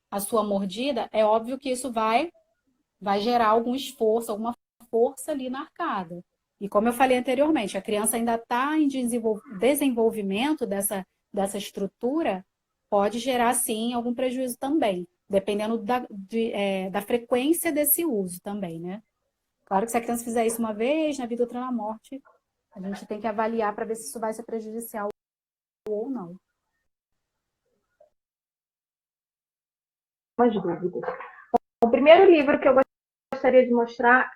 a sua mordida, é óbvio que isso vai gerar algum esforço, alguma força ali na arcada. E como eu falei anteriormente, a criança ainda está em desenvolvimento dessa estrutura, pode gerar, sim, algum prejuízo também, dependendo da frequência desse uso também, né? Claro que se a criança fizer isso uma vez, na vida, outra na morte, a gente tem que avaliar para ver se isso vai ser prejudicial ou não. Umas dúvidas. O primeiro livro que eu gostaria de mostrar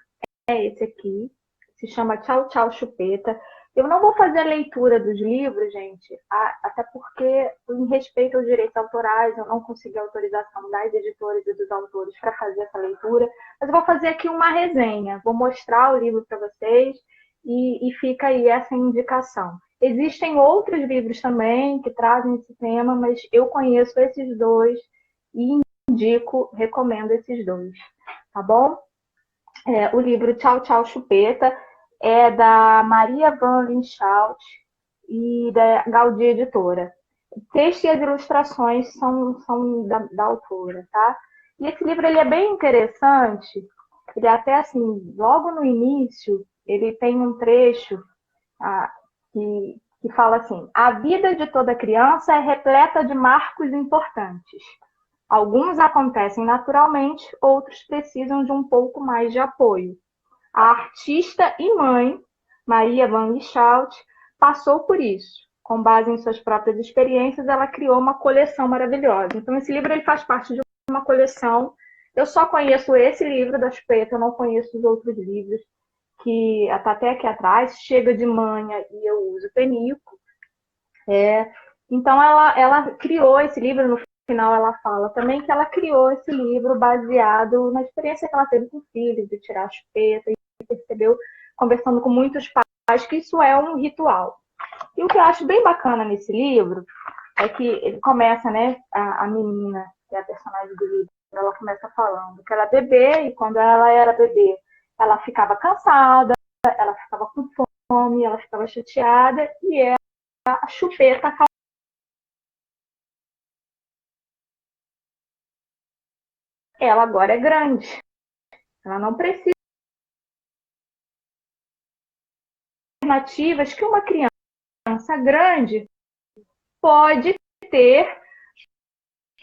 é esse aqui, se chama Tchau, Tchau, Chupeta. Eu não vou fazer a leitura dos livros, gente, até porque, em respeito aos direitos autorais, eu não consegui autorização das editoras e dos autores para fazer essa leitura, mas eu vou fazer aqui uma resenha, vou mostrar o livro para vocês e fica aí essa indicação. Existem outros livros também que trazem esse tema, mas eu conheço esses dois e indico, recomendo esses dois, tá bom? O livro Tchau, Tchau, Chupeta é da Maria van Linschout e da Gaudí Editora. O texto e as ilustrações são da autora, tá? E esse livro ele é bem interessante, ele até assim, logo no início, ele tem um trecho que fala assim: a vida de toda criança é repleta de marcos importantes. Alguns acontecem naturalmente, outros precisam de um pouco mais de apoio. A artista e mãe, Maria van Lieshout, passou por isso. Com base em suas próprias experiências, ela criou uma coleção maravilhosa. Então, esse livro ele faz parte de uma coleção. Eu só conheço esse livro da Chupeta, eu não conheço os outros livros, que está até aqui atrás, Chega de Manha e Eu Uso Penico. Então, ela criou esse livro, no final ela fala também que ela criou esse livro baseado na experiência que ela teve com o filho, de tirar a chupeta, e percebeu, conversando com muitos pais, que isso é um ritual. E o que eu acho bem bacana nesse livro é que ele começa, né, a menina, que é a personagem do livro, ela começa falando que ela é bebê, e quando ela era bebê, ela ficava cansada, ela ficava com fome, ela ficava chateada, e a chupeta ela agora é grande. Ela não precisa de alternativas que uma criança grande pode ter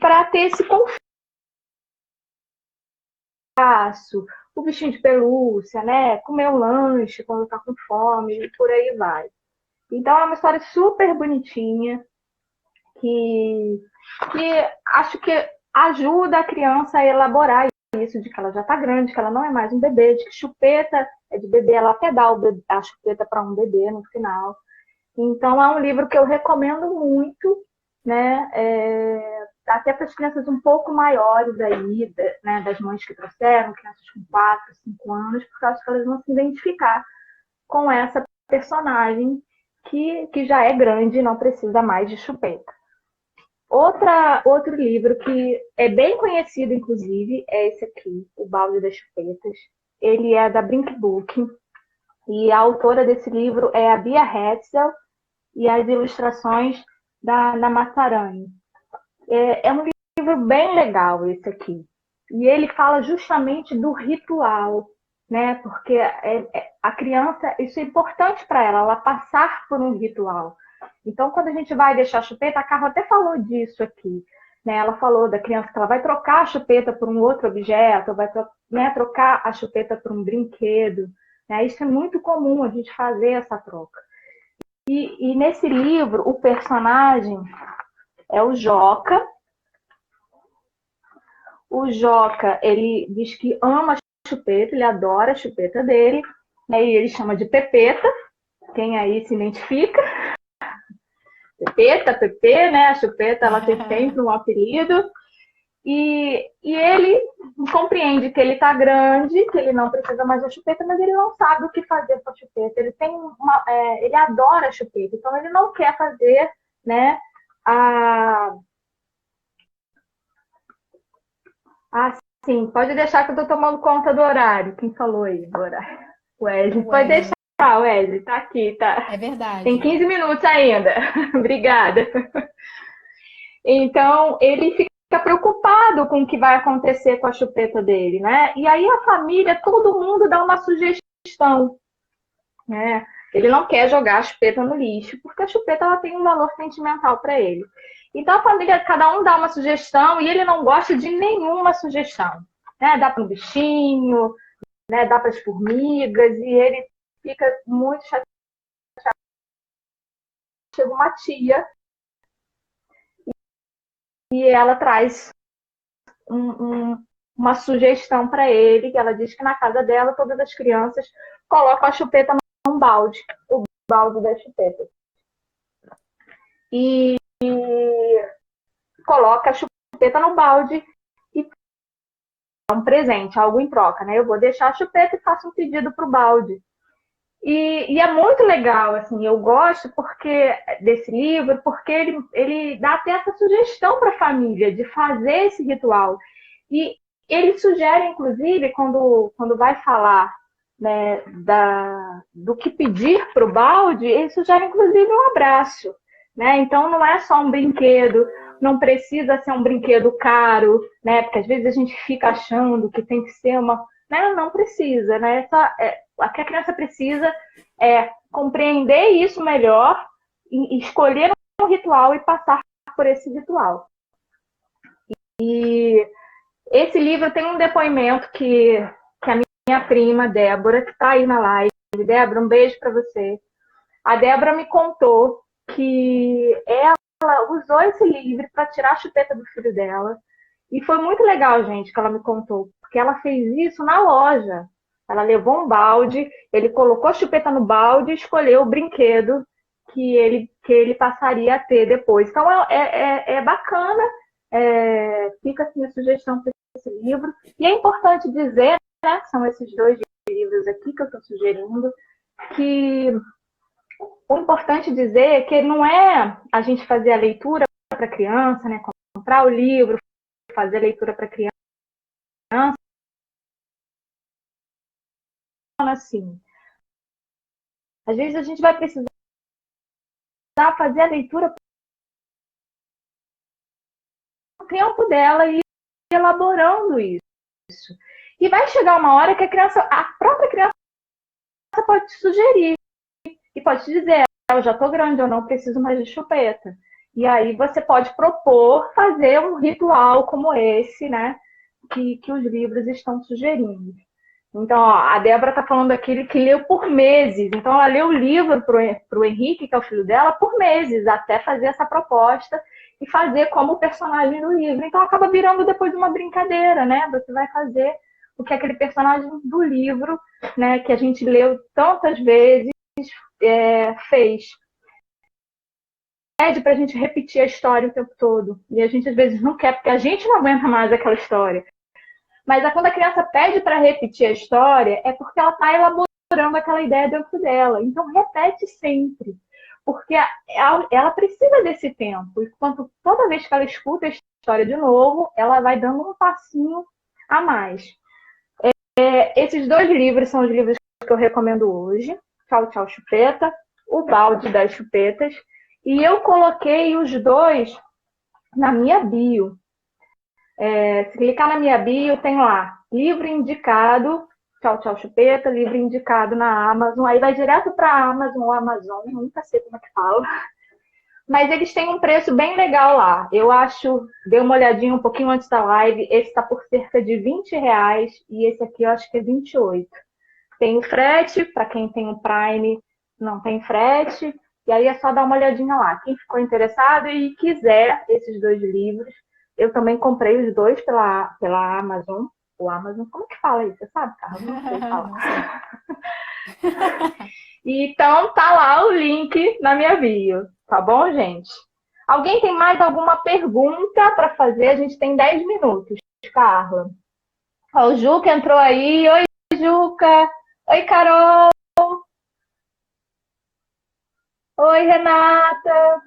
para ter esse conforto, o bichinho de pelúcia, né? Comer um lanche quando está com fome e por aí vai. Então é uma história super bonitinha que acho que ajuda a criança a elaborar isso, de que ela já está grande, que ela não é mais um bebê, de que chupeta é de bebê, ela até dá a chupeta para um bebê no final. Então é um livro que eu recomendo muito, né? Até para as crianças um pouco maiores aí, né, das mães que trouxeram, crianças com 4, 5 anos, porque eu acho que elas vão se identificar com essa personagem que já é grande e não precisa mais de chupeta. Outro livro que é bem conhecido, inclusive, é esse aqui, O Balde das Chupetas. Ele é da Brink Book e a autora desse livro é a Bia Hetzel e as ilustrações da Matarani. É um livro bem legal esse aqui. E ele fala justamente do ritual, né? Porque a criança, isso é importante para ela passar por um ritual. Então, quando a gente vai deixar a chupeta, a Carla até falou disso aqui. Né? Ela falou da criança que ela vai trocar a chupeta por um outro objeto, vai trocar a chupeta por um brinquedo. Né? Isso é muito comum, a gente fazer essa troca. E nesse livro, o personagem é o Joca. O Joca, ele diz que ama a chupeta, ele adora a chupeta dele, né? E ele chama de Pepeta. Quem aí se identifica? Pepeta, Pepe, né? A Chupeta, ela tem sempre um apelido. E ele compreende que ele está grande, que ele não precisa mais da chupeta, mas ele não sabe o que fazer com a chupeta. Ele adora a chupeta, então ele não quer fazer, né, sim, pode deixar que eu estou tomando conta do horário. Quem falou aí do horário? Wesley. Pode deixar, Wesley, tá aqui, tá. É verdade. Tem 15 minutos ainda. Obrigada. Então, ele fica preocupado com o que vai acontecer com a chupeta dele, né? E aí a família, todo mundo dá uma sugestão, né? Ele não quer jogar a chupeta no lixo, porque a chupeta ela tem um valor sentimental para ele. Então a família, cada um dá uma sugestão e ele não gosta de nenhuma sugestão, né? Dá para o bichinho, né? Dá para as formigas e ele fica muito chateado. Chega uma tia e ela traz uma sugestão para ele, que ela diz que na casa dela todas as crianças colocam a chupeta num balde, o balde da chupeta. E coloca a chupeta no balde e dá um presente, algo em troca, né? Eu vou deixar a chupeta e faço um pedido para o balde. E é muito legal, assim, eu gosto desse livro, porque ele dá até essa sugestão para a família de fazer esse ritual. E ele sugere, inclusive, quando vai falar, né, do que pedir para o balde, ele sugere, inclusive, um abraço. Né? Então, não é só um brinquedo, não precisa ser um brinquedo caro, né? Porque às vezes a gente fica achando que tem que ser uma... Né? Não precisa, né? O que a criança precisa é compreender isso melhor, e escolher um ritual e passar por esse ritual. E esse livro tem um depoimento que a minha prima, Débora, que está aí na live. Débora, um beijo para você. A Débora me contou que ela usou esse livro para tirar a chupeta do filho dela. E foi muito legal, gente, que ela me contou, porque ela fez isso na loja. Ela levou um balde, ele colocou a chupeta no balde e escolheu o brinquedo que ele passaria a ter depois. Então, é bacana, fica assim a sugestão para esse livro. E é importante dizer, né, são esses dois livros aqui que eu estou sugerindo, que o importante dizer é que não é a gente fazer a leitura para a criança, né, comprar o livro, fazer a leitura para a criança, assim. Às vezes a gente vai precisar fazer a leitura no tempo dela e ir elaborando isso. E vai chegar uma hora que a própria criança pode te sugerir e pode te dizer, eu já estou grande, eu não preciso mais de chupeta. E aí você pode propor fazer um ritual como esse, né, que os livros estão sugerindo. Então, ó, a Débora está falando aqui que leu por meses. Então, ela leu o livro para o Henrique, que é o filho dela, por meses, até fazer essa proposta e fazer como personagem do livro. Então, acaba virando depois uma brincadeira, né? Você vai fazer o que aquele personagem do livro, né, que a gente leu tantas vezes, fez. Pede para a gente repetir a história o tempo todo. E a gente, às vezes, não quer, porque a gente não aguenta mais aquela história. Mas quando a criança pede para repetir a história, é porque ela está elaborando aquela ideia dentro dela. Então, repete sempre. Porque ela precisa desse tempo. E toda vez que ela escuta a história de novo, ela vai dando um passinho a mais. Esses dois livros são os livros que eu recomendo hoje. Tchau, tchau, chupeta. O balde das chupetas. E eu coloquei os dois na minha bio. Se clicar na minha bio, tem lá, livro indicado, tchau, tchau, chupeta, livro indicado na Amazon. Aí vai direto para a Amazon ou Amazon, nunca sei como é que fala. Mas eles têm um preço bem legal lá. Eu acho, dei uma olhadinha um pouquinho antes da live, esse está por cerca de R$20 e esse aqui eu acho que é 28. Tem o frete, para quem tem o Prime, não tem frete. E aí é só dar uma olhadinha lá. Quem ficou interessado e quiser esses dois livros, eu também comprei os dois pela Amazon. O Amazon, como que fala isso? Você sabe, Carla? Não sei falar. Então, tá lá o link na minha bio. Tá bom, gente? Alguém tem mais alguma pergunta para fazer? A gente tem 10 minutos, Carla. Ó, o Juca entrou aí. Oi, Juca. Oi, Carol. Oi, Renata.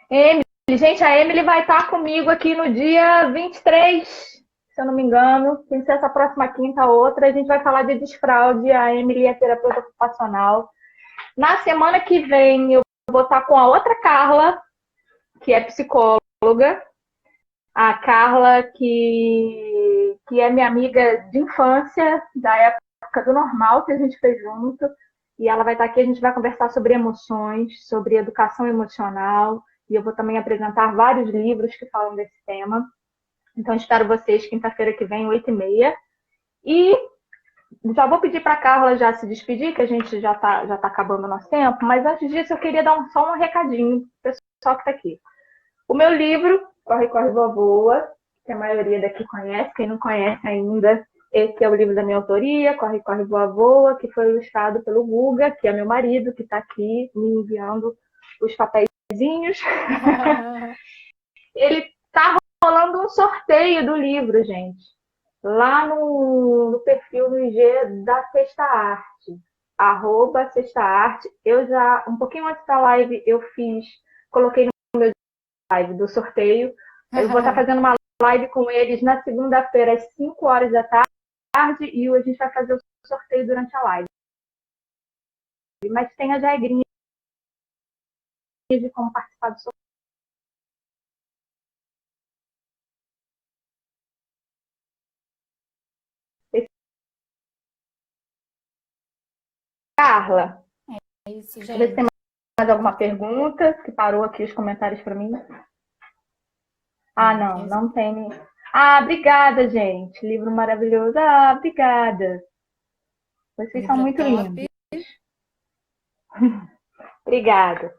Emily. Gente, a Emily vai estar comigo aqui no dia 23, se eu não me engano. Tem que ser essa próxima quinta, outra. A gente vai falar de desfraude. A Emily é terapeuta ocupacional. Na semana que vem, eu vou estar com a outra Carla, que é psicóloga. A Carla, que é minha amiga de infância, da época do normal que a gente fez junto. E ela vai estar aqui, a gente vai conversar sobre emoções, sobre educação emocional. E eu vou também apresentar vários livros que falam desse tema. Então, espero vocês quinta-feira que vem, 8h30. E já vou pedir para a Carla já se despedir, que a gente já tá acabando o nosso tempo. Mas antes disso, eu queria dar só um recadinho para o pessoal que está aqui. O meu livro, Corre, Corre, Voa, Voa, que a maioria daqui conhece, quem não conhece ainda, esse é o livro da minha autoria, Corre, Corre, Voa, Voa, que foi ilustrado pelo Guga, que é meu marido, que está aqui me enviando os papeizinhos. Ele está rolando um sorteio do livro, gente, lá no perfil no IG da Sexta Arte, @Sexta Arte. Eu já, um pouquinho antes da live, coloquei no live do sorteio. Eu vou estar fazendo uma live com eles na segunda-feira, às 5 horas da tarde, e a gente vai fazer o sorteio durante a live. Mas tem as regrinhas de como participar do sorteio. Carla, É isso, deixa eu ver se tem gente. mais alguma pergunta, que parou aqui os comentários para mim. Ah, não tem. Ah, obrigada, gente. Livro maravilhoso. Ah, obrigada. Vocês são Livro muito top. lindos. Obrigada.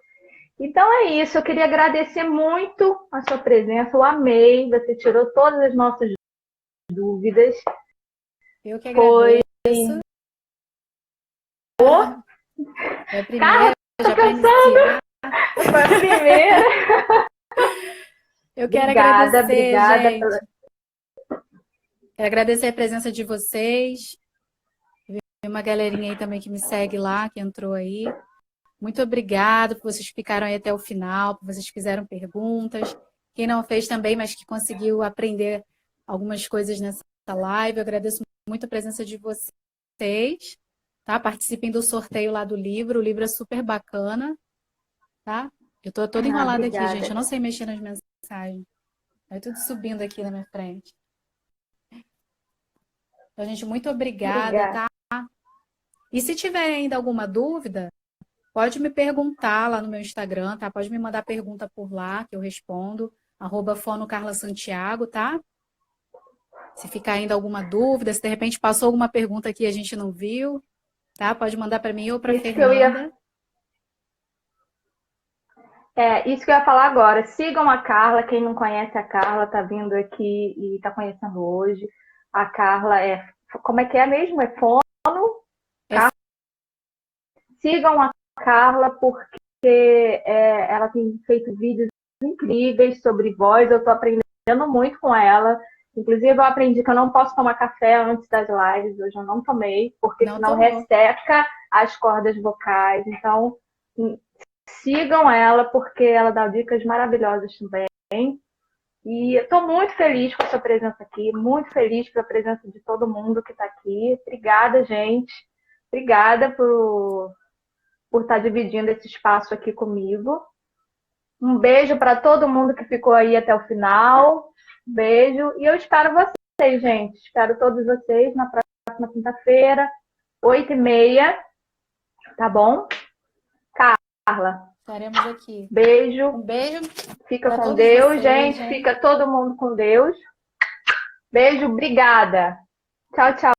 Então é isso. Eu queria agradecer muito a sua presença. Eu amei. Você tirou todas as nossas dúvidas. Eu que Foi. agradeço. Oh, É a Carla, primeira, tô já para pensando. iniciar. Foi a primeira. Eu quero Obrigada, agradecer, obrigada pela. gente. Quero agradecer a presença de vocês. Tem uma galerinha aí também que me segue lá, que entrou aí. Muito obrigado por vocês ficaram aí até o final, por vocês fizeram perguntas. Quem não fez também, mas que conseguiu aprender algumas coisas nessa live. Eu agradeço muito a presença de vocês. Tá? Participem do sorteio lá do livro. O livro é super bacana. Tá? Eu tô toda enrolada aqui, Obrigada. gente. Eu não sei mexer nas mensagens. Vai tudo subindo aqui na minha frente. Então, gente, muito obrigada, Obrigada. tá? E se tiver ainda alguma dúvida, pode me perguntar lá no meu Instagram, tá? Pode me mandar pergunta por lá, que eu respondo. @fonocarlasantiago, tá? Se ficar ainda alguma dúvida, se de repente passou alguma pergunta aqui e a gente não viu, tá? Pode mandar para mim ou para Fernanda. Isso que eu ia falar agora. Sigam a Carla. Quem não conhece a Carla, tá vindo aqui e tá conhecendo hoje. A Carla é. Como é que é mesmo? É fono? É. Sigam a Carla, porque ela tem feito vídeos incríveis sobre voz. Eu tô aprendendo muito com ela. Inclusive, eu aprendi que eu não posso tomar café antes das lives. Hoje eu não tomei, porque Não senão tomou. resseca as cordas vocais. Então, sigam ela, porque ela dá dicas maravilhosas também. E estou muito feliz com a sua presença aqui, muito feliz pela presença de todo mundo que está aqui. Obrigada, gente. Obrigada por estar dividindo esse espaço aqui comigo. Um beijo para todo mundo que ficou aí até o final. Beijo. E eu espero vocês, gente. Espero todos vocês na próxima quinta-feira, 8h30. Tá bom? Carla. Estaremos aqui. Beijo. Um beijo. Fica com todos Deus, vocês, gente. Fica todo mundo com Deus. Beijo, obrigada. Tchau, tchau.